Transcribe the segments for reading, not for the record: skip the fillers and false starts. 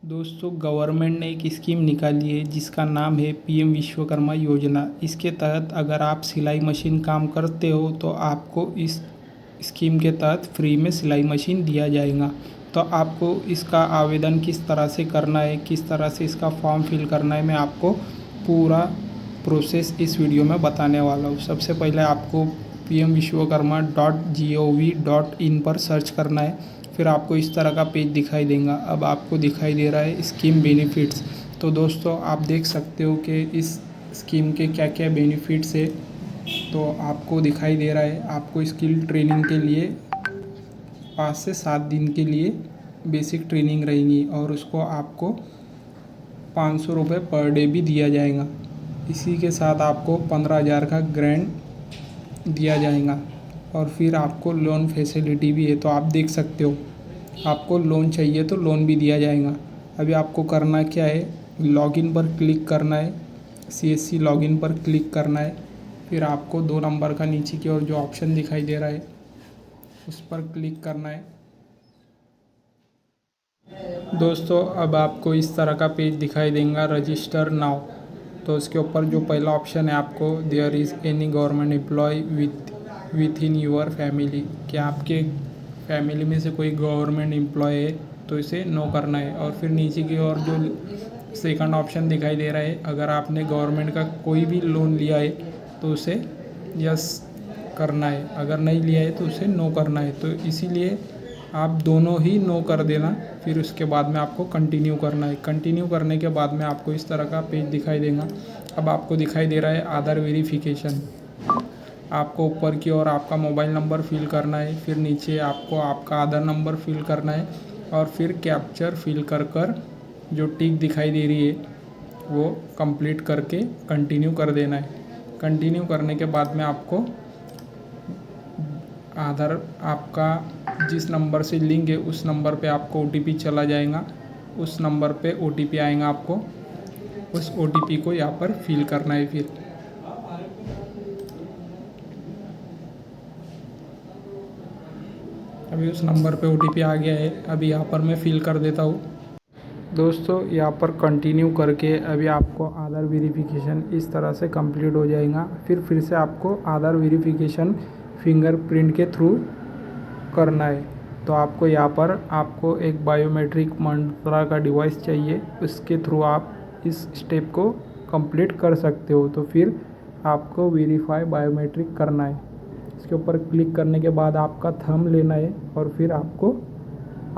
दोस्तों, गवर्नमेंट ने एक स्कीम निकाली है जिसका नाम है पीएम विश्वकर्मा योजना। इसके तहत अगर आप सिलाई मशीन काम करते हो तो आपको इस स्कीम के तहत फ्री में सिलाई मशीन दिया जाएगा। तो आपको इसका आवेदन किस तरह से करना है, किस तरह से इसका फॉर्म फिल करना है, मैं आपको पूरा प्रोसेस इस वीडियो में बताने वाला हूँ। सबसे पहले आपको pmvishwakarma.gov.in पर सर्च करना है। फिर आपको इस तरह का पेज दिखाई देगा। अब आपको दिखाई दे रहा है स्कीम बेनिफिट्स। तो दोस्तों, आप देख सकते हो कि इस स्कीम के क्या क्या बेनिफिट्स है। तो आपको दिखाई दे रहा है, आपको स्किल ट्रेनिंग के लिए 5 से 7 दिन के लिए बेसिक ट्रेनिंग रहेंगी और उसको आपको 500 रुपये पर डे भी दिया जाएगा। इसी के साथ आपको 15,000 का ग्रांट दिया जाएगा और फिर आपको लोन फैसिलिटी भी है। तो आप देख सकते हो, आपको लोन चाहिए तो लोन भी दिया जाएगा। अभी आपको करना क्या है, लॉगिन पर क्लिक करना है, CSC लॉगिन पर क्लिक करना है। फिर आपको 2 नंबर का नीचे की ओर जो ऑप्शन दिखाई दे रहा है उस पर क्लिक करना है। दोस्तों, अब आपको इस तरह का पेज दिखाई देगा, रजिस्टर नाउ। तो उसके ऊपर जो पहला ऑप्शन है, आपको there is any government employ within your family, कि आपके फैमिली में से कोई गवर्नमेंट एम्प्लॉय है तो इसे नो करना है। और फिर नीचे की ओर जो सेकंड ऑप्शन दिखाई दे रहा है, अगर आपने गवर्नमेंट का कोई भी लोन लिया है तो उसे यस करना है, अगर नहीं लिया है तो उसे नो करना है। तो इसीलिए आप दोनों ही नो कर देना। फिर उसके बाद में आपको कंटिन्यू करना है। कंटिन्यू करने के बाद में आपको इस तरह का पेज दिखाई देगा। अब आपको दिखाई दे रहा है आधार वेरिफिकेशन। आपको ऊपर की ओर आपका मोबाइल नंबर फिल करना है, फिर नीचे आपको आपका आधार नंबर फिल करना है और फिर कैप्चर फिल कर जो टिक दिखाई दे रही है वो कंप्लीट करके कंटिन्यू कर देना है। कंटिन्यू करने के बाद में आपको आधार आपका जिस नंबर से लिंक है उस नंबर पे आपको OTP चला जाएगा। उस नंबर पे OTP आएगा, आपको उस OTP को यहाँ पर फिल करना है। फिर अभी उस नंबर पे OTP आ गया है। अभी यहाँ पर मैं फिल कर देता हूँ। दोस्तों, यहाँ पर कंटिन्यू करके अभी आपको आधार वेरिफिकेशन इस तरह से कंप्लीट हो जाएगा। फिर से आपको आधार वेरिफिकेशन फिंगरप्रिंट के थ्रू करना है। तो आपको यहाँ पर आपको एक बायोमेट्रिक मंत्रा का डिवाइस चाहिए, उसके थ्रू आप इस स्टेप को कंप्लीट कर सकते हो। तो फिर आपको वेरीफाई बायोमेट्रिक करना है। इसके ऊपर क्लिक करने के बाद आपका थंब लेना है और फिर आपको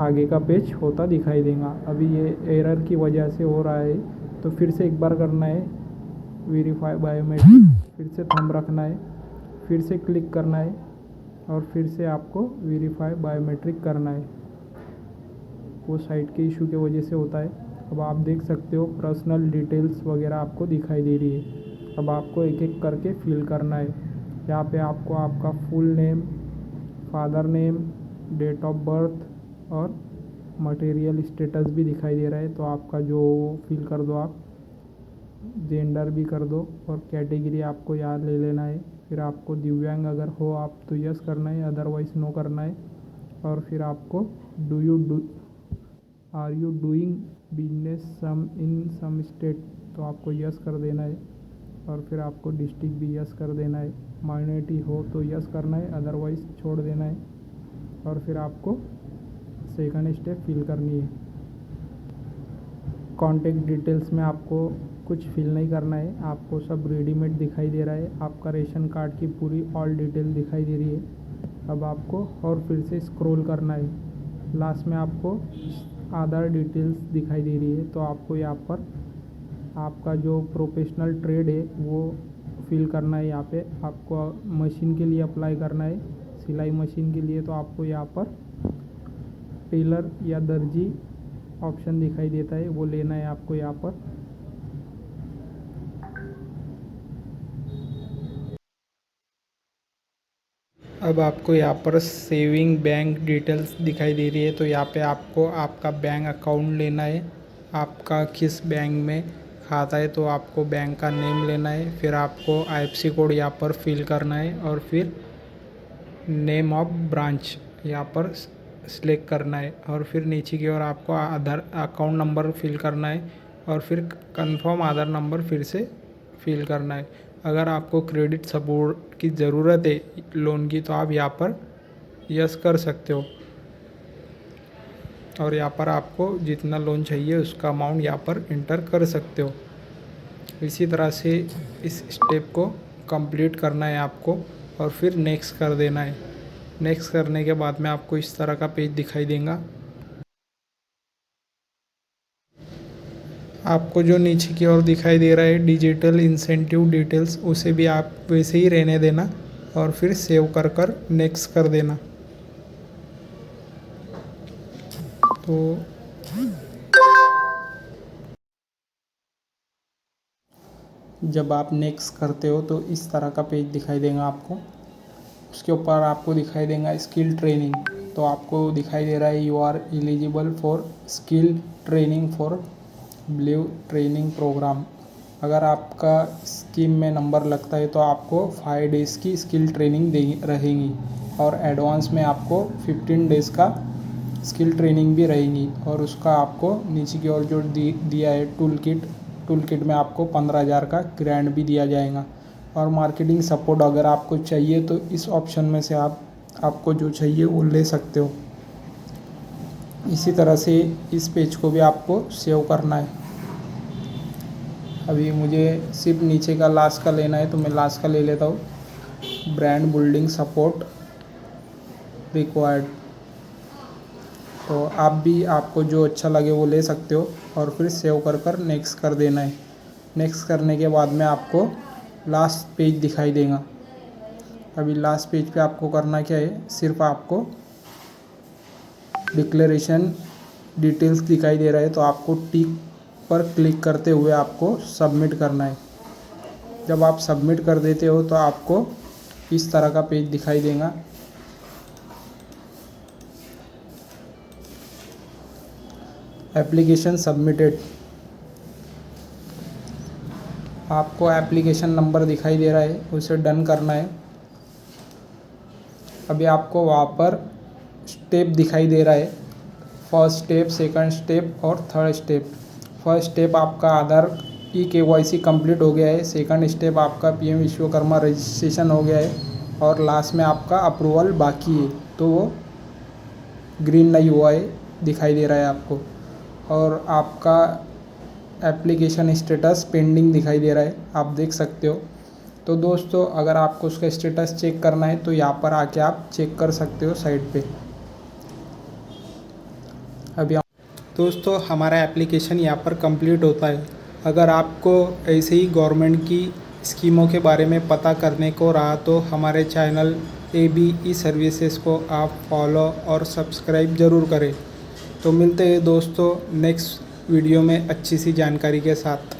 आगे का पेज होता दिखाई देगा। अभी ये एरर की वजह से हो रहा है, तो फिर से एक बार करना है वेरीफाई बायोमेट्रिक, फिर से थंब रखना है, फिर से क्लिक करना है और फिर से आपको वेरीफाई बायोमेट्रिक करना है। वो साइट के इशू की वजह से होता है। अब आप देख सकते हो पर्सनल डिटेल्स वगैरह आपको दिखाई दे रही है। अब आपको एक एक करके फिल करना है। यहाँ पे आपको आपका full name, father name, date of birth और मटेरियल स्टेटस भी दिखाई दे रहा है। तो आपका जो फिल कर दो, आप जेंडर भी कर दो और कैटेगरी आपको यहाँ ले लेना है। फिर आपको दिव्यांग अगर हो आप तो यस करना है, अदरवाइज़ नो करना है। और फिर आपको are you doing business some in some state, तो आपको यस कर देना है। और फिर आपको डिस्ट्रिक्ट भी यस कर देना है। माइनॉरिटी हो तो यस करना है, अदरवाइज़ छोड़ देना है। और फिर आपको सेकंड स्टेप फिल करनी है। कॉन्टेक्ट डिटेल्स में आपको कुछ फिल नहीं करना है, आपको सब रेडीमेड दिखाई दे रहा है। आपका रेशन कार्ड की पूरी ऑल डिटेल दिखाई दे रही है। अब आपको और फिर से स्क्रॉल करना है। लास्ट में आपको आधार डिटेल्स दिखाई दे रही है। तो आपको यहाँ पर आपका जो प्रोफेशनल ट्रेड है वो फिल करना है। यहाँ पे आपको मशीन के लिए अप्लाई करना है, सिलाई मशीन के लिए। तो आपको यहाँ पर टेलर या दर्जी ऑप्शन दिखाई देता है, वो लेना है आपको यहाँ पर। अब आपको यहाँ पर सेविंग बैंक डिटेल्स दिखाई दे रही है। तो यहाँ पे आपको आपका बैंक अकाउंट लेना है, आपका किस बैंक में खाता है तो आपको बैंक का नेम लेना है। फिर आपको IFSC कोड यहाँ पर फिल करना है और फिर नेम ऑफ ब्रांच यहाँ पर सिलेक्ट करना है और फिर नीचे की ओर आपको आधार अकाउंट नंबर फिल करना है और फिर कंफर्म आधार नंबर फिर से फिल करना है। अगर आपको क्रेडिट सपोर्ट की ज़रूरत है लोन की तो आप यहाँ पर यस कर सकते हो और यहाँ पर आपको जितना लोन चाहिए उसका अमाउंट यहाँ पर इंटर कर सकते हो। इसी तरह से इस स्टेप को कंप्लीट करना है आपको और फिर नेक्स्ट कर देना है। नेक्स्ट करने के बाद में आपको इस तरह का पेज दिखाई देगा। आपको जो नीचे की ओर दिखाई दे रहा है डिजिटल इंसेंटिव डिटेल्स, उसे भी आप वैसे ही रहने देना और फिर सेव कर नेक्स्ट कर देना। तो जब आप नेक्स्ट करते हो तो इस तरह का पेज दिखाई देगा आपको। उसके ऊपर आपको दिखाई देगा स्किल ट्रेनिंग, तो आपको दिखाई दे रहा है you are eligible for skill training for blue training programme. अगर आपका स्कीम में नंबर लगता है तो आपको 5 डेज़ की स्किल ट्रेनिंग रहेगी और एडवांस में आपको 15 डेज़ का स्किल ट्रेनिंग भी रहेगी। और उसका आपको नीचे की ओर जो दिया है टूल किट में आपको 15,000 का ग्रांट भी दिया जाएगा। और मार्केटिंग सपोर्ट अगर आपको चाहिए तो इस ऑप्शन में से आपको जो चाहिए वो ले सकते हो। इसी तरह से इस पेज को भी आपको सेव करना है। अभी मुझे सिर्फ नीचे का लास्ट का लेना है तो मैं लास्ट का ले लेता हूँ। ब्रांड बिल्डिंग सपोर्ट रिक्वायर्ड, तो आप भी आपको जो अच्छा लगे वो ले सकते हो और फिर सेव कर नेक्स्ट कर देना है। नेक्स्ट करने के बाद में आपको लास्ट पेज दिखाई देगा। अभी लास्ट पेज पे आपको करना क्या है, सिर्फ आपको डिक्लेरेशन डिटेल्स दिखाई दे रहा है तो आपको टिक पर क्लिक करते हुए आपको सबमिट करना है। जब आप सबमिट कर देते हो तो आपको इस तरह का पेज दिखाई देगा। एप्लीकेशन सबमिटेड, आपको एप्लीकेशन नंबर दिखाई दे रहा है, उसे डन करना है। अभी आपको वहाँ पर स्टेप दिखाई दे रहा है, फर्स्ट स्टेप, सेकंड स्टेप और थर्ड स्टेप। फर्स्ट स्टेप आपका आधार KYC कंप्लीट हो गया है। सेकंड स्टेप आपका PM विश्वकर्मा रजिस्ट्रेशन हो गया है और लास्ट में आपका अप्रूवल बाकी है, तो वो ग्रीन नहीं हुआ है, दिखाई दे रहा है आपको। और आपका एप्लीकेशन स्टेटस पेंडिंग दिखाई दे रहा है, आप देख सकते हो। तो दोस्तों अगर आपको उसका स्टेटस चेक करना है तो यहाँ पर आके आप चेक कर सकते हो साइट पे। अभी दोस्तों हमारा एप्लीकेशन यहाँ पर कंप्लीट होता है। अगर आपको ऐसे ही गवर्नमेंट की स्कीमों के बारे में पता करने को रहा तो हमारे चैनल AB E-सर्विसेज को आप फॉलो और सब्सक्राइब ज़रूर करें। तो मिलते हैं दोस्तों नेक्स्ट वीडियो में अच्छी सी जानकारी के साथ।